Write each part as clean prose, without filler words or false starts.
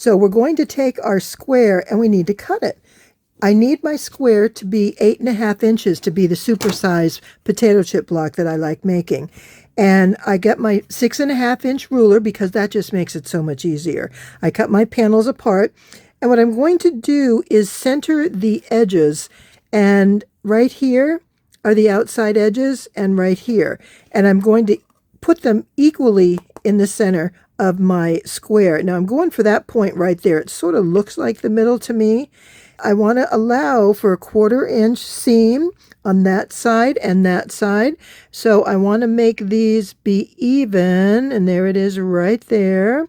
So we're going to take our square and we need to cut it. I need my square to be 8.5 inches to be the supersized potato chip block that I like making. And I get my 6.5 inch ruler because that just makes it so much easier. I cut my panels apart. And what I'm going to do is center the edges. And right here are the outside edges and right here. And I'm going to put them equally in the center of my square. Now I'm going for that point right there. It sort of looks like the middle to me. I want to allow for a 1/4 inch seam on that side and that side. So I want to make these be even, and there it is right there.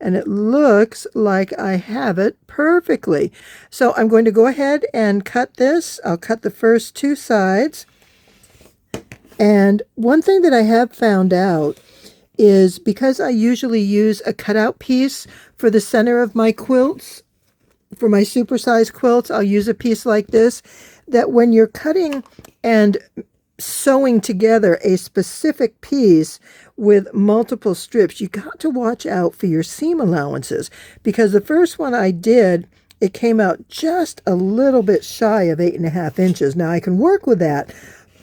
And it looks like I have it perfectly. So I'm going to go ahead and cut this. I'll cut the first 2 sides. And one thing that I have found out is because I usually use a cutout piece for the center of my quilts, for my supersized quilts, I'll use a piece like this, that when you're cutting and sewing together a specific piece with multiple strips, you got to watch out for your seam allowances, because the first one I did, it came out just a little bit shy of 8.5 inches. Now I can work with that,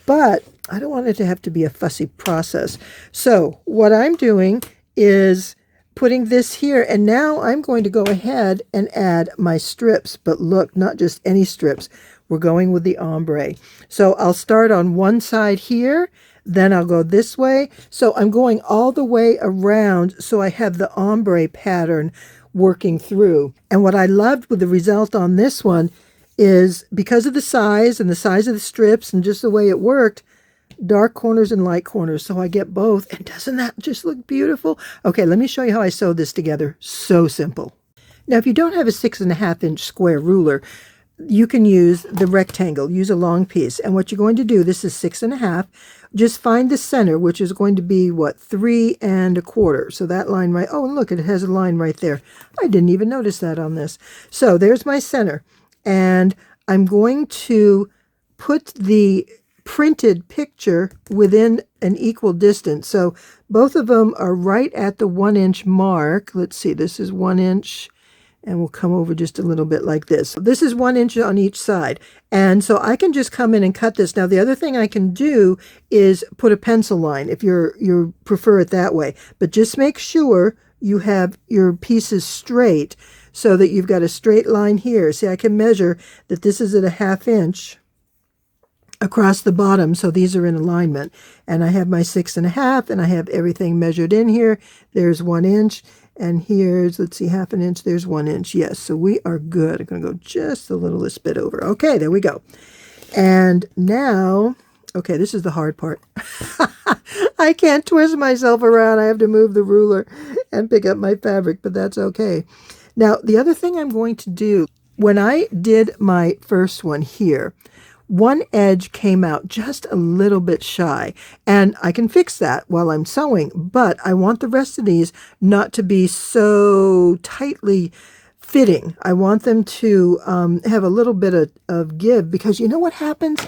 but I don't want it to have to be a fussy process. So what I'm doing is putting this here, and now I'm going to go ahead and add my strips. But look, not just any strips. We're going with the ombre. So I'll start on one side here, then I'll go this way. So I'm going all the way around so I have the ombre pattern working through. And what I loved with the result on this one is because of the size and the size of the strips and just the way it worked, dark corners and light corners, so I get both. And doesn't that just look beautiful? Okay, let me show you how I sewed this together. So simple. Now, if you don't have a 6.5 inch square ruler, you can use the rectangle, use a long piece. And what you're going to do, this is 6.5, just find the center, which is going to be, what, 3 1/4. So that line right, oh, and look, it has a line right there. I didn't even notice that on this. So there's my center. And I'm going to put the printed picture within an equal distance. So both of them are right at the 1 inch mark. Let's see, this is 1 inch, and we'll come over just a little bit like this. This is 1 inch on each side. And so I can just come in and cut this. Now, the other thing I can do is put a pencil line if you prefer it that way. But just make sure you have your pieces straight so that you've got a straight line here. See, I can measure that this is at a 1/2 inch across the bottom, so these are in alignment. And I have my 6.5, and I have everything measured in here. There's 1 inch, and here's, let's see, 1/2 inch. There's 1 inch. Yes, so we are good. I'm going to go just a littlest bit over. Okay, there we go. And now, okay, this is the hard part. I can't twist myself around. I have to move the ruler and pick up my fabric, but that's okay. Now, the other thing I'm going to do, when I did my first one here, one edge came out just a little bit shy, and I can fix that while I'm sewing, but I want the rest of these not to be so tightly fitting. I want them to have a little bit of give, because you know what happens?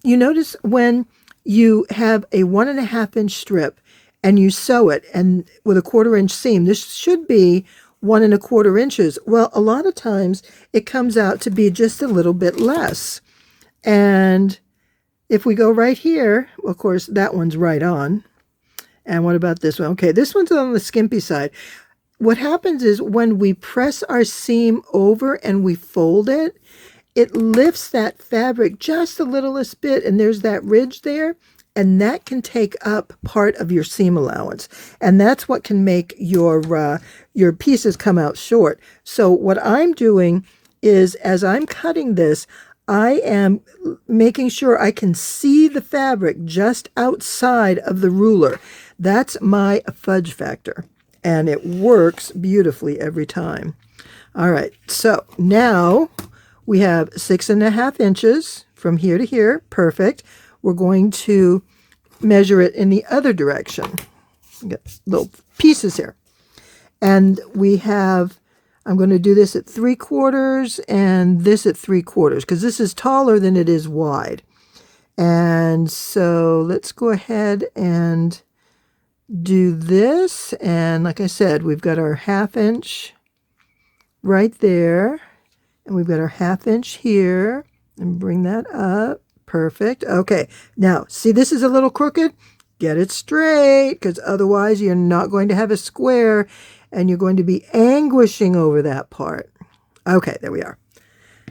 You notice when you have a 1.5 inch strip and you sew it, and with a 1/4 inch seam, this should be 1 1/4 inches. Well, a lot of times it comes out to be just a little bit less. And if we go right here, of course, that one's right on. And what about this one? Okay, this one's on the skimpy side. What happens is when we press our seam over and we fold it, it lifts that fabric just a littlest bit, and there's that ridge there, and that can take up part of your seam allowance. And that's what can make your pieces come out short. So what I'm doing is, as I'm cutting this, I am making sure I can see the fabric just outside of the ruler. That's my fudge factor, and it works beautifully every time. All right, so now we have 6.5 inches from here to here. Perfect. We're going to measure it in the other direction. Got little pieces here. And we have, I'm going to do this at 3/4 and this at 3/4, because this is taller than it is wide. And so let's go ahead and do this. And like I said, we've got our 1/2 inch right there. And we've got our 1/2 inch here. And bring that up. Perfect. Okay. Now, see, this is a little crooked. Get it straight, because otherwise you're not going to have a square and you're going to be anguishing over that part. Okay, there we are.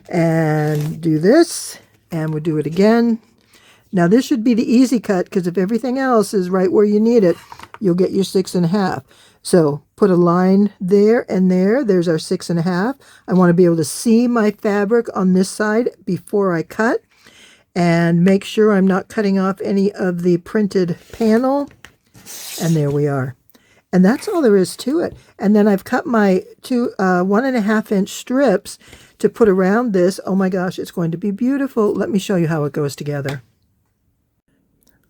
And do this, and we'll do it again. Now this should be the easy cut, because if everything else is right where you need it, you'll get your 6.5. So put a line there and there. There's our 6.5. I want to be able to see my fabric on this side before I cut, and make sure I'm not cutting off any of the printed panel. And there we are. And that's all there is to it. And then I've cut my 1.5 inch strips to put around this. Oh my gosh, it's going to be beautiful. Let me show you how it goes together.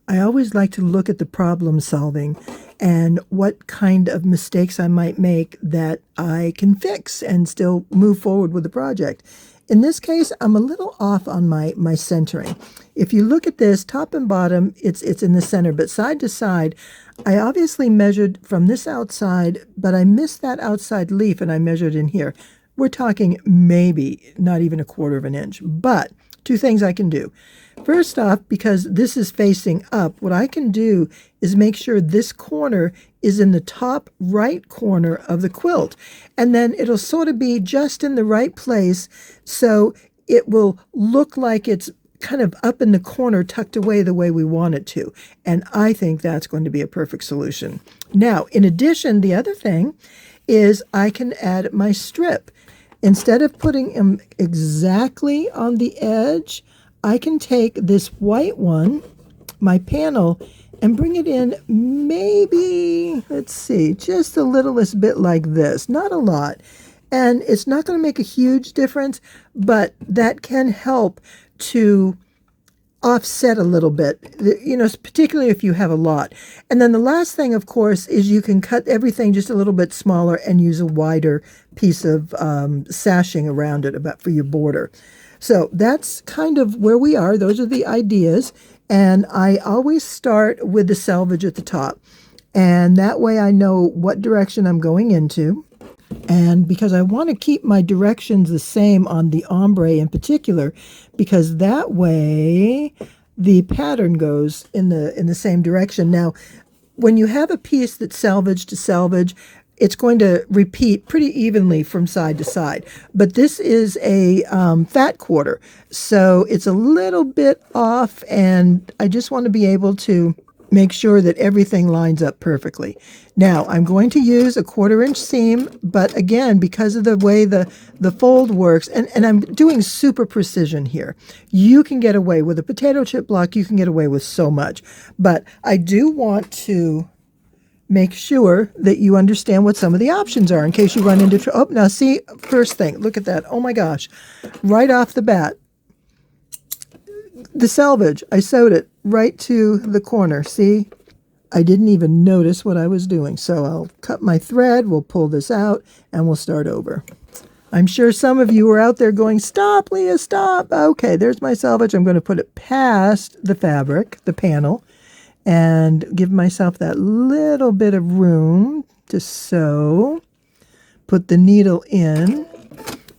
I always like to look at the problem solving and what kind of mistakes I might make that I can fix and still move forward with the project. In this case, I'm a little off on my centering. If you look at this, top and bottom, it's in the center, but side to side, I obviously measured from this outside, but I missed that outside leaf and I measured in here. We're talking maybe not even 1/4 inch, but 2 things I can do. First off, because this is facing up, what I can do is make sure this corner is in the top right corner of the quilt. And then it'll sort of be just in the right place, so it will look like it's kind of up in the corner, tucked away the way we want it to. And I think that's going to be a perfect solution. Now, in addition, the other thing is I can add my strip. Instead of putting them exactly on the edge, I can take this white one, my panel, and bring it in maybe, let's see, just a littlest bit like this. Not a lot. And it's not going to make a huge difference, but that can help to offset a little bit, you know, particularly if you have a lot. And then the last thing, of course, is you can cut everything just a little bit smaller and use a wider piece of sashing around it about for your border. So that's kind of where we are. Those are the ideas. And I always start with the selvage at the top. And that way I know what direction I'm going into. And because I want to keep my directions the same on the ombre in particular, because that way the pattern goes in the same direction. Now, when you have a piece that's selvage to selvage, it's going to repeat pretty evenly from side to side. But this is a fat quarter, so it's a little bit off, and I just want to be able to make sure that everything lines up perfectly. Now, I'm going to use a 1/4 inch seam, but again, because of the way the fold works, and I'm doing super precision here. You can get away with a potato chip block, you can get away with so much. But I do want to make sure that you understand what some of the options are in case you run into oh, now see, first thing, look at that. Oh my gosh, right off the bat, the selvage, I sewed it right to the corner. See, I didn't even notice what I was doing. So I'll cut my thread, we'll pull this out, and we'll start over. I'm sure some of you are out there going, stop, Leah, stop. Okay, there's my selvage. I'm going to put it past the fabric, the panel, and give myself that little bit of room to sew. Put the needle in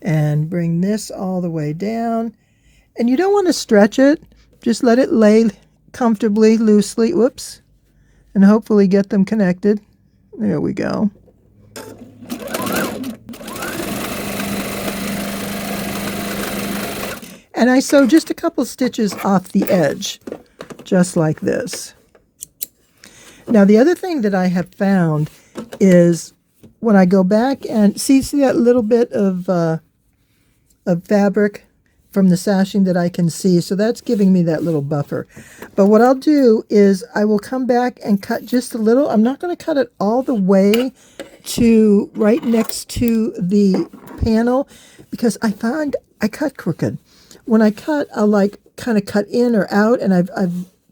and bring this all the way down. And you don't want to stretch it. Just let it lay comfortably, loosely. Whoops. And hopefully get them connected. There we go. And I sew just a couple stitches off the edge, just like this. Now, the other thing that I have found is when I go back and see that little bit of fabric from the sashing that I can see. So that's giving me that little buffer. But what I'll do is I will come back and cut just a little. I'm not going to cut it all the way to right next to the panel because I find I cut crooked. When I cut, I'll like kind of cut in or out, and I've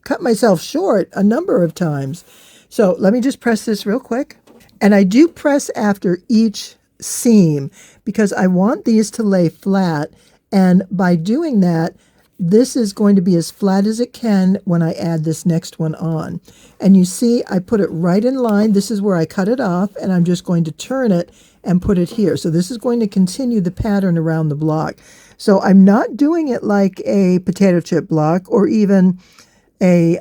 cut myself short a number of times. So let me just press this real quick. And I do press after each seam because I want these to lay flat. And by doing that, this is going to be as flat as it can when I add this next one on. And you see, I put it right in line. This is where I cut it off, and I'm just going to turn it and put it here. So this is going to continue the pattern around the block. So I'm not doing it like a potato chip block or even a,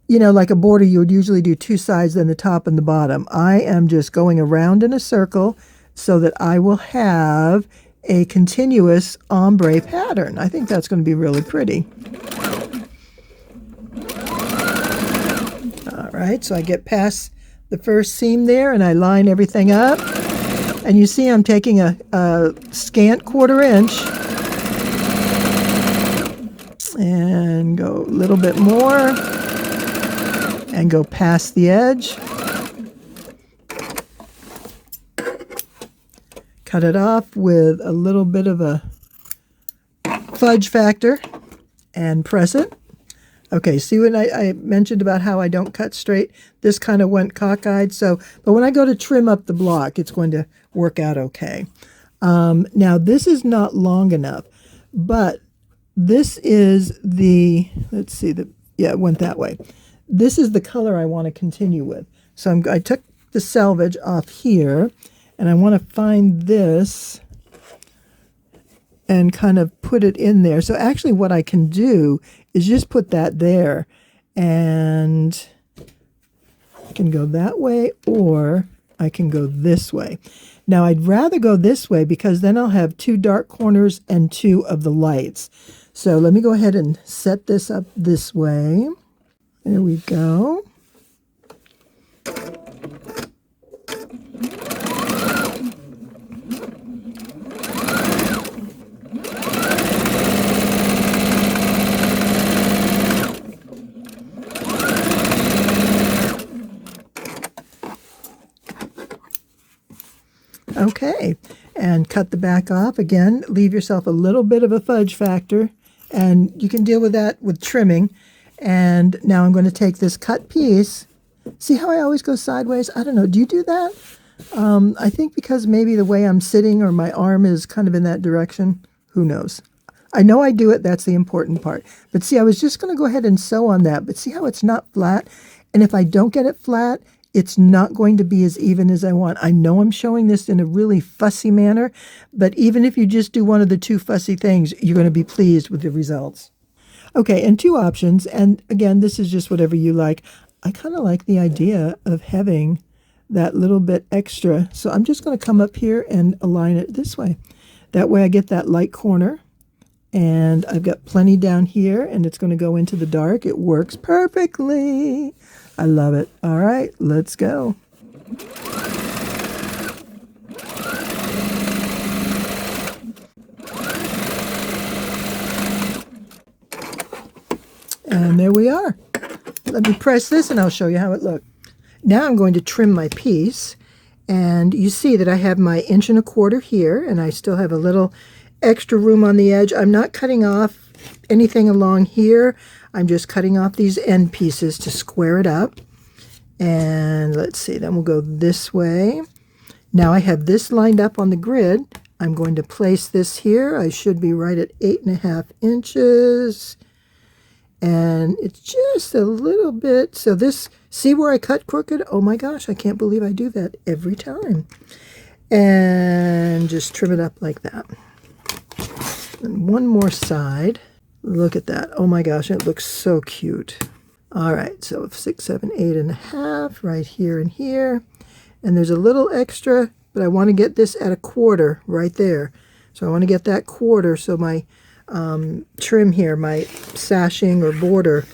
like a border. You would usually do two sides, then the top and the bottom. I am just going around in a circle so that I will have a continuous ombre pattern. I think that's going to be really pretty. All right, so I get past the first seam there and I line everything up. And you see I'm taking a scant 1/4 inch and go a little bit more and go past the edge. Cut it off with a little bit of a fudge factor and press it. Okay, see when I mentioned about how I don't cut straight? This kind of went cockeyed. But when I go to trim up the block, it's going to work out okay. Now, this is not long enough, but this is the, let's see, it went that way. This is the color I want to continue with. So I took the selvage off here, and I want to find this and kind of put it in there. So actually what I can do is just put that there, and I can go that way or I can go this way. Now I'd rather go this way because then I'll have 2 dark corners and 2 of the lights. So let me go ahead and set this up this way. There we go. Okay, and cut the back off. Again, leave yourself a little bit of a fudge factor, and you can deal with that with trimming. And now I'm going to take this cut piece. See how I always go sideways? I don't know. Do you do that? I think because maybe the way I'm sitting or my arm is kind of in that direction. Who knows? I know I do it. That's the important part. But see, I was just going to go ahead and sew on that. But see how it's not flat? And if I don't get it flat, it's not going to be as even as I want. I know I'm showing this in a really fussy manner, but even if you just do one of the 2 fussy things, you're going to be pleased with the results. Okay, and 2 options, and again, this is just whatever you like. I kind of like the idea of having that little bit extra, so I'm just going to come up here and align it this way. That way I get that light corner, and I've got plenty down here, and it's going to go into the dark. It works perfectly. I love it. All right, let's go. And there we are. Let me press this and I'll show you how it looks. Now I'm going to trim my piece, and you see that I have my 1¼ inch here, and I still have a little extra room on the edge. I'm not cutting off anything along here. I'm just cutting off these end pieces to square it up. And let's see, then we'll go this way. Now I have this lined up on the grid. I'm going to place this here. I should be right at 8½ inches. And it's just a little bit. So this, see where I cut crooked? Oh my gosh, I can't believe I do that every time. And just trim it up like that. And one more side. Look at that. Oh my gosh, it looks so cute. All right, so 6, 7, 8½ right here and here. And there's a little extra, but I want to get this at 1/4 right there. So I want to get that 1/4 so my trim here, my sashing or border,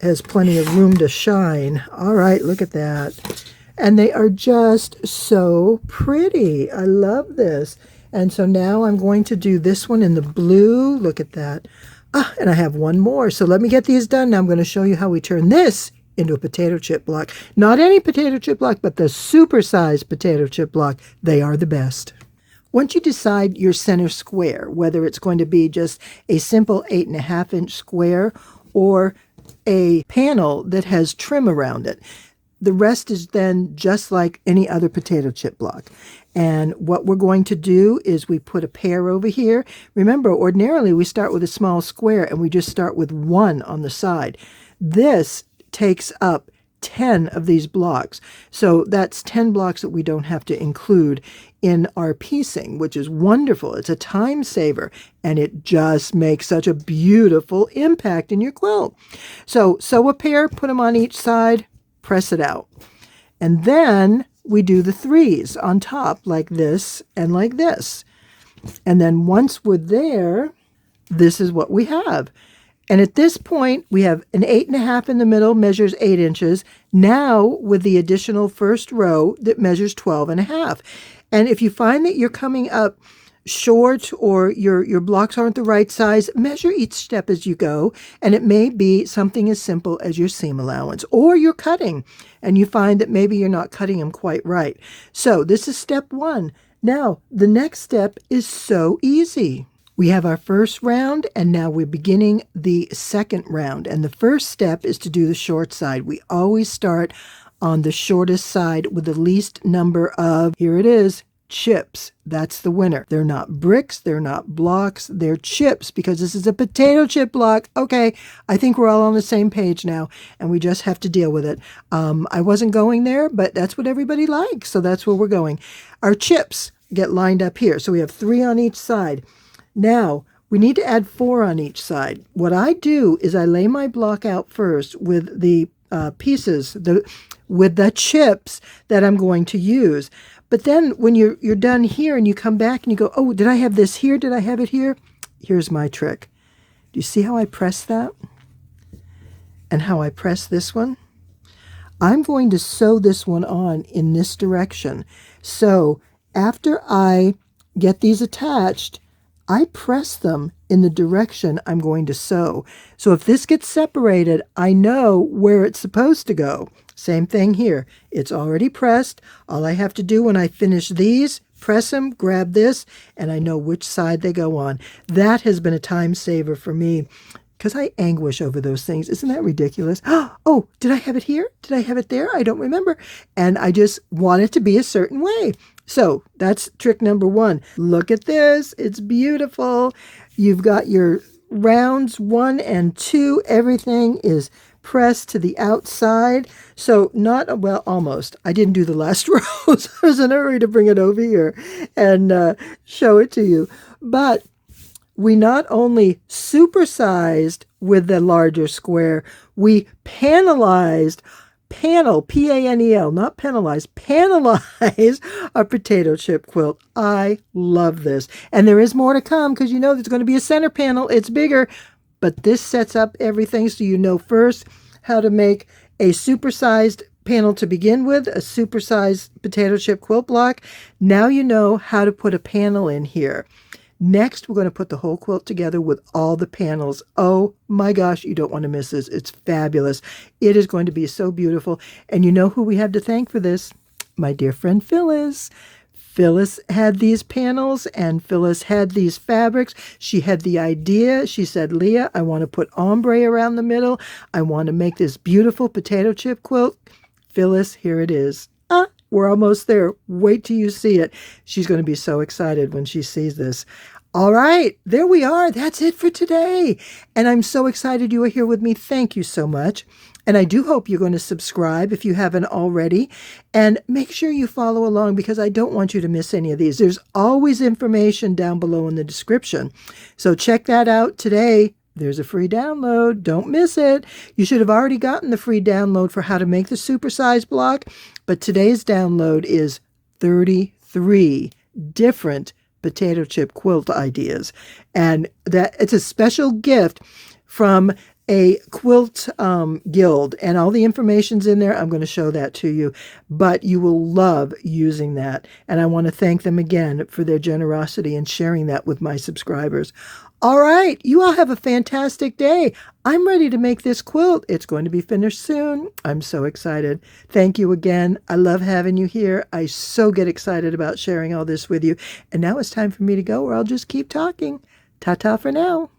has plenty of room to shine. All right, look at that. And they are just so pretty. I love this. And so now I'm going to do this one in the blue. Look at that. Ah, and I have one more. So let me get these done. Now I'm going to show you how we turn this into a potato chip block. Not any potato chip block, but the super-sized potato chip block. They are the best. Once you decide your center square, whether it's going to be just a simple 8½ inch square or a panel that has trim around it, the rest is then just like any other potato chip block. And what we're going to do is we put a pair over here. Remember, ordinarily we start with a small square and we just start with one on the side. This takes up 10 of these blocks. So that's 10 blocks that we don't have to include in our piecing, which is wonderful. It's a time saver, and it just makes such a beautiful impact in your quilt. So sew a pair, put them on each side, press it out. And then we do the threes on top like this and like this. And then once we're there, this is what we have. And at this point, we have an 8.5 in the middle, measures 8 inches. Now, with the additional first row that measures 12.5. And if you find that you're coming up short or your blocks aren't the right size, measure each step as you go. And it may be something as simple as your seam allowance, or you're cutting and you find that maybe you're not cutting them quite right. So this is step one. Now, the next step is so easy. We have our first round, and now we're beginning the second round. And the first step is to do the short side. We always start on the shortest side with the least number of, here it is, chips. That's the winner. They're not bricks, they're not blocks, they're chips, because this is a potato chip block. Okay, I think we're all on the same page now, and we just have to deal with it. I wasn't going there, but that's what everybody likes, so that's where we're going. Our chips get lined up here, so we have 3 on each side. Now, we need to add 4 on each side. What I do is I lay my block out first with the pieces, with the chips that I'm going to use. But then when you're done here and you come back and you go, oh, did I have this here? Did I have it here? Here's my trick. Do you see how I press that? And how I press this one? I'm going to sew this one on in this direction. So after I get these attached, I press them in the direction I'm going to sew. So if this gets separated, I know where it's supposed to go. Same thing here. It's already pressed. All I have to do when I finish these, press them, grab this, and I know which side they go on. That has been a time saver for me, because I anguish over those things. Isn't that ridiculous? Oh, did I have it here? Did I have it there? I don't remember. And I just want it to be a certain way. So that's trick number 1. Look at this. It's beautiful. You've got your rounds 1 and 2. Everything is pressed to the outside. So not, well, almost. I didn't do the last row, so I was in a hurry to bring it over here and show it to you. But we not only supersized with the larger square, we panelized, P-A-N-E-L, not penalized, panelized a potato chip quilt. I love this. And there is more to come, because you know there's going to be a center panel. It's bigger, but this sets up everything so you know first how to make a supersized panel to begin with, a supersized potato chip quilt block. Now you know how to put a panel in here. Next, we're going to put the whole quilt together with all the panels. Oh my gosh, you don't want to miss this. It's fabulous. It is going to be so beautiful. And you know who we have to thank for this? My dear friend Phyllis. Phyllis had these panels and Phyllis had these fabrics. She had the idea. She said, Leah, I want to put ombre around the middle. I want to make this beautiful potato chip quilt. Phyllis, here it is. We're almost there. Wait till you see it. She's going to be so excited when she sees this. All right, there we are. That's it for today. And I'm so excited you are here with me. Thank you so much. And I do hope you're going to subscribe if you haven't already. And make sure you follow along, because I don't want you to miss any of these. There's always information down below in the description. So check that out today. There's a free download. Don't miss it. You should have already gotten the free download for how to make the supersized block, but today's download is 33 different potato chip quilt ideas. And that it's a special gift from a quilt guild, and all the information's in there. I'm going to show that to you, but you will love using that. And I want to thank them again for their generosity in sharing that with my subscribers. All right, you all have a fantastic day. I'm ready to make this quilt. It's going to be finished soon. I'm so excited. Thank you again. I love having you here. I so get excited about sharing all this with you. And now it's time for me to go, or I'll just keep talking. Ta-ta for now.